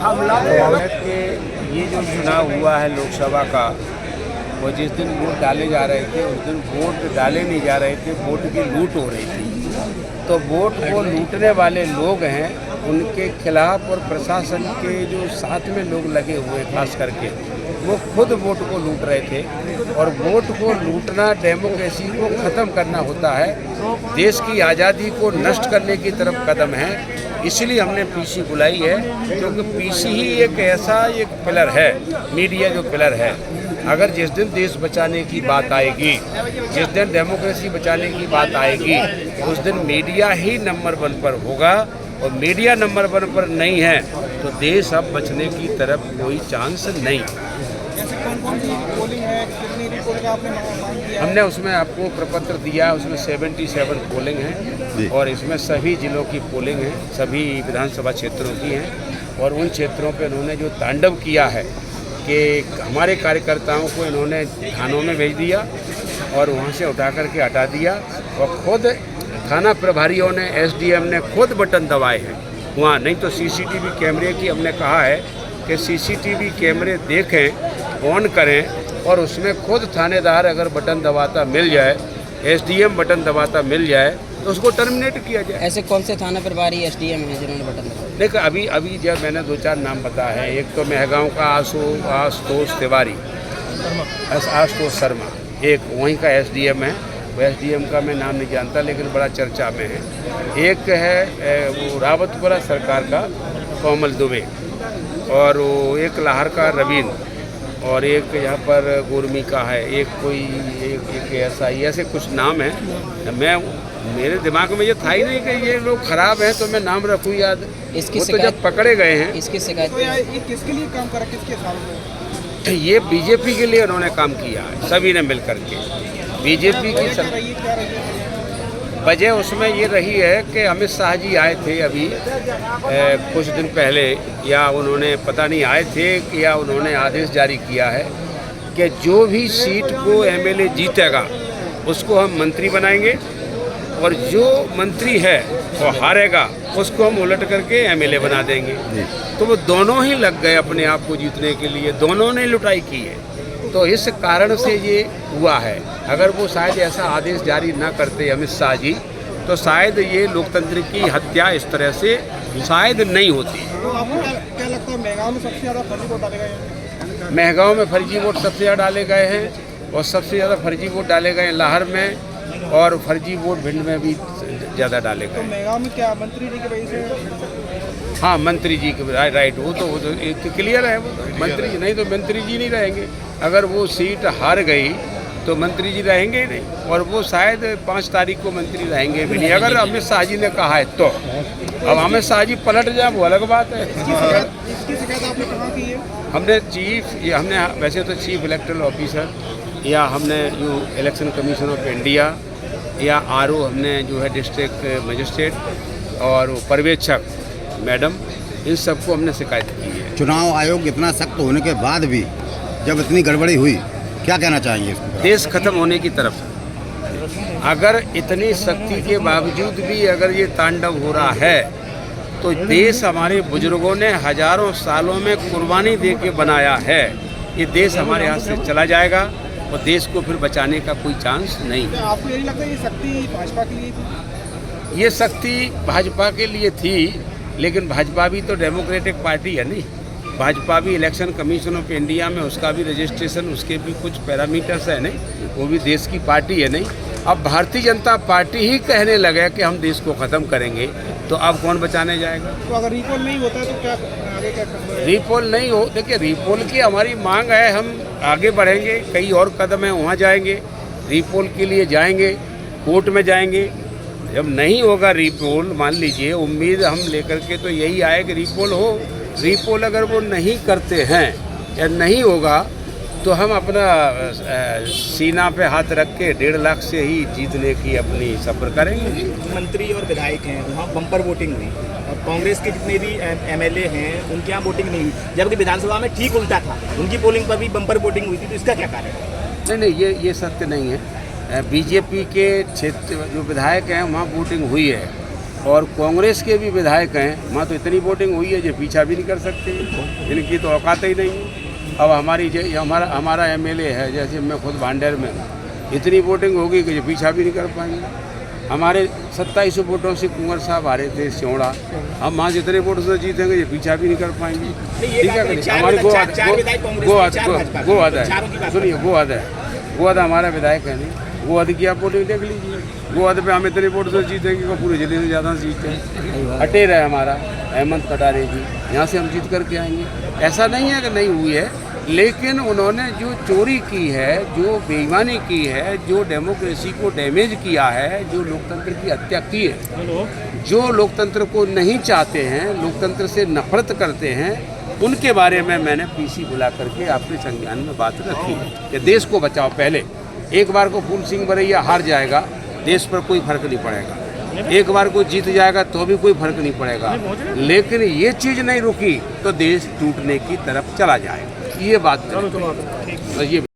के ये जो चुनाव हुआ है लोकसभा का, वो जिस दिन वोट डाले जा रहे थे उस दिन वोट डाले नहीं जा रहे थे, वोट की लूट हो रही थी। तो वोट को लूटने वाले लोग हैं, उनके खिलाफ और प्रशासन के जो साथ में लोग लगे हुए खास करके, वो खुद वोट को लूट रहे थे। और वोट को लूटना डेमोक्रेसी को ख़त्म करना होता है, देश की आज़ादी को नष्ट करने की तरफ कदम है। इसलिए हमने पीसी बुलाई है, क्योंकि पीसी ही एक ऐसा एक पिलर है, मीडिया जो पिलर है। अगर जिस दिन देश बचाने की बात आएगी, जिस दिन डेमोक्रेसी बचाने की बात आएगी, उस दिन मीडिया ही नंबर 1 पर होगा। और मीडिया नंबर 1 पर नहीं है तो देश अब बचने की तरफ कोई चांस नहीं। हमने उसमें आपको प्रपत्र दिया है, उसमें 77 पोलिंग है और इसमें सभी जिलों की पोलिंग है, सभी विधानसभा क्षेत्रों की हैं। और उन क्षेत्रों पे इन्होंने जो तांडव किया है कि हमारे कार्यकर्ताओं को इन्होंने थानों में भेज दिया और वहाँ से उठा करके हटा दिया। और खुद थाना प्रभारियों ने, एसडीएम ने खुद बटन दबाए हैं वहाँ। नहीं तो सीसीटीवी कैमरे की हमने कहा है कि सीसीटीवी कैमरे देखें, ऑन करें और उसमें खुद थानेदार अगर बटन दबाता मिल जाए, एसडीएम बटन दबाता मिल जाए तो उसको टर्मिनेट किया जाए। ऐसे कौन से थाना प्रभारी एसडीएम हैं जिन्होंने बटन दबाया? देखो अभी जब मैंने 2-4 नाम बताए हैं, एक तो मेहगांव का आशुतोष तिवारी, आशुतोष शर्मा, एक वहीं का एसडीएम है। वो एसडीएम का मैं नाम नहीं जानता लेकिन बड़ा चर्चा में है। एक है वो रावतपुरा सरकार का कोमल दुबे, और वो एक लाहर का रवीन, और एक यहाँ पर गुरमी का है, एक कोई एक ऐसे कुछ नाम है। मेरे दिमाग में ये था ही नहीं कि ये लोग खराब हैं तो मैं नाम रखूँ याद। इसकी वो तो जब पकड़े गए हैं। इसकी शिकायत तो ये किसके लिए काम करा, किसके साथ? ये बीजेपी के लिए उन्होंने काम किया है, सभी ने मिल करके। बीजेपी की वजह उसमें ये रही है कि अमित शाह जी आए थे अभी कुछ दिन पहले, या उन्होंने पता नहीं आए थे कि या उन्होंने आदेश जारी किया है कि जो भी सीट को एमएलए जीतेगा उसको हम मंत्री बनाएंगे, और जो मंत्री है वो हारेगा उसको हम उलट करके एमएलए बना देंगे। तो वो दोनों ही लग गए अपने आप को जीतने के लिए, दोनों ने लुटाई की है। तो इस कारण से ये हुआ है। अगर वो शायद ऐसा आदेश जारी ना करते अमित शाह जी, तो शायद ये लोकतंत्र की हत्या इस तरह से शायद नहीं होती। तो आपको क्या लगता है मेहगांव में सबसे ज़्यादा फर्जी वोट डाले गए हैं? मेहगांव में फर्जी वोट सबसे ज़्यादा डाले गए हैं, और सबसे ज़्यादा फर्जी वोट डाले गए लाहर में, और फर्जी वोट भिंड में भी ज़्यादा डाले गए। तो मेहगांव में क्या मंत्री जी की वजह से? हाँ, मंत्री जी के राइट, वो तो क्लियर है। वो तो मंत्री जी नहीं तो मंत्री जी नहीं रहेंगे। अगर वो सीट हार गई तो मंत्री जी रहेंगे ही नहीं, और वो शायद 5 तारीख को मंत्री रहेंगे भी नहीं, अगर अमित शाह जी ने कहा है तो। अब अमित शाह जी पलट जाए वो अलग बात है। इसकी शिकायत आपने कहाँ की है? हमने वैसे तो चीफ इलेक्टोरल ऑफिसर, या हमने जो इलेक्शन कमीशन ऑफ इंडिया, या आरओ हमने जो है डिस्ट्रिक्ट मजिस्ट्रेट, और पर्यवेक्षक मैडम, इन सबको हमने शिकायत की है। चुनाव आयोग इतना सख्त होने के बाद भी जब इतनी गड़बड़ी हुई, क्या कहना चाहेंगे इसको? देश खत्म होने की तरफ। अगर इतनी सख्ती के बावजूद भी अगर ये तांडव हो रहा है, तो देश हमारे बुजुर्गों ने हजारों सालों में कुर्बानी दे के बनाया है। ये देश हमारे हाथ से चला जाएगा और देश को फिर बचाने का कोई चांस नहीं। तो आपको यही लगता है ये शक्ति भाजपा के लिए थी? ये शक्ति भाजपा के लिए थी, लेकिन भाजपा भी तो डेमोक्रेटिक पार्टी है नहीं। भाजपा भी इलेक्शन कमीशन ऑफ इंडिया में उसका भी रजिस्ट्रेशन, उसके भी कुछ पैरामीटर्स है नहीं, वो भी देश की पार्टी है नहीं। अब भारतीय जनता पार्टी ही कहने लगे कि हम देश को ख़त्म करेंगे, तो अब कौन बचाने जाएगा? तो अगर रिपोल नहीं होता है तो क्या आगे क्या करेंगे? रिपोल नहीं हो, देखिए रिपोल की हमारी मांग है, हम आगे बढ़ेंगे, कई और कदम है वहाँ जाएंगे, रिपोल के लिए जाएंगे, कोर्ट में जाएंगे। जब नहीं होगा रिपोल, मान लीजिए उम्मीद हम लेकर के तो यही आए कि रिपोल हो। रिपोल अगर वो नहीं करते हैं या नहीं होगा तो हम अपना सीना पे हाथ रख के 1.5 लाख से ही जीतने की अपनी सफर करेंगे। मंत्री और विधायक हैं, वहाँ बम्पर वोटिंग हुई, और कांग्रेस के जितने भी एमएलए हैं उनके यहाँ वोटिंग नहीं हुई, जबकि विधानसभा में ठीक उल्टा था, उनकी पोलिंग पर भी बम्पर वोटिंग हुई थी। तो इसका क्या कारण है? नहीं, ये सत्य नहीं है। बीजेपी के क्षेत्र जो विधायक हैं वहाँ वोटिंग हुई है, और कांग्रेस के भी विधायक हैं, वहाँ तो इतनी वोटिंग हुई है जो पीछा भी नहीं कर सकते, इनकी तो औकात ही नहीं है। अब हमारा एमएलए है, जैसे मैं खुद भांडेर में हूँ, इतनी वोटिंग होगी कि जो पीछा भी नहीं कर पाएंगे। हमारे 2700 वोटों से कुंवर साहब आ रहे थे सियोड़ा, हम वहाँ जितने वोटों से जीतेंगे ये पीछा भी नहीं कर पाएंगे। ठीक है, हमारी गो अदा हमारा विधायक है नहीं, गो अद की आप वोटिंग देख लीजिए, गो अद पे हम इतने वोट से जीतेंगे कि पूरे जिले में ज़्यादा जीते हैं। अटेर है हमारा अहमद कटारे जी, यहाँ से हम जीत करके आएंगे। ऐसा नहीं है कि नहीं हुई है, लेकिन उन्होंने जो चोरी की है, जो बेईमानी की है, जो डेमोक्रेसी को डैमेज किया है, जो लोकतंत्र की हत्या की है, जो लोकतंत्र को नहीं चाहते हैं, लोकतंत्र से नफरत करते हैं, उनके बारे में मैंने पीसी बुला करके आपके संज्ञान में बात रखी कि देश को बचाओ। पहले एक बार को फूल सिंह बरैया हार जाएगा, देश पर कोई फर्क नहीं पड़ेगा। एक बार को जीत जाएगा तो भी कोई फर्क नहीं पड़ेगा, लेकिन ये चीज़ नहीं रुकी तो देश टूटने की तरफ चला जाएगा। ये बात ये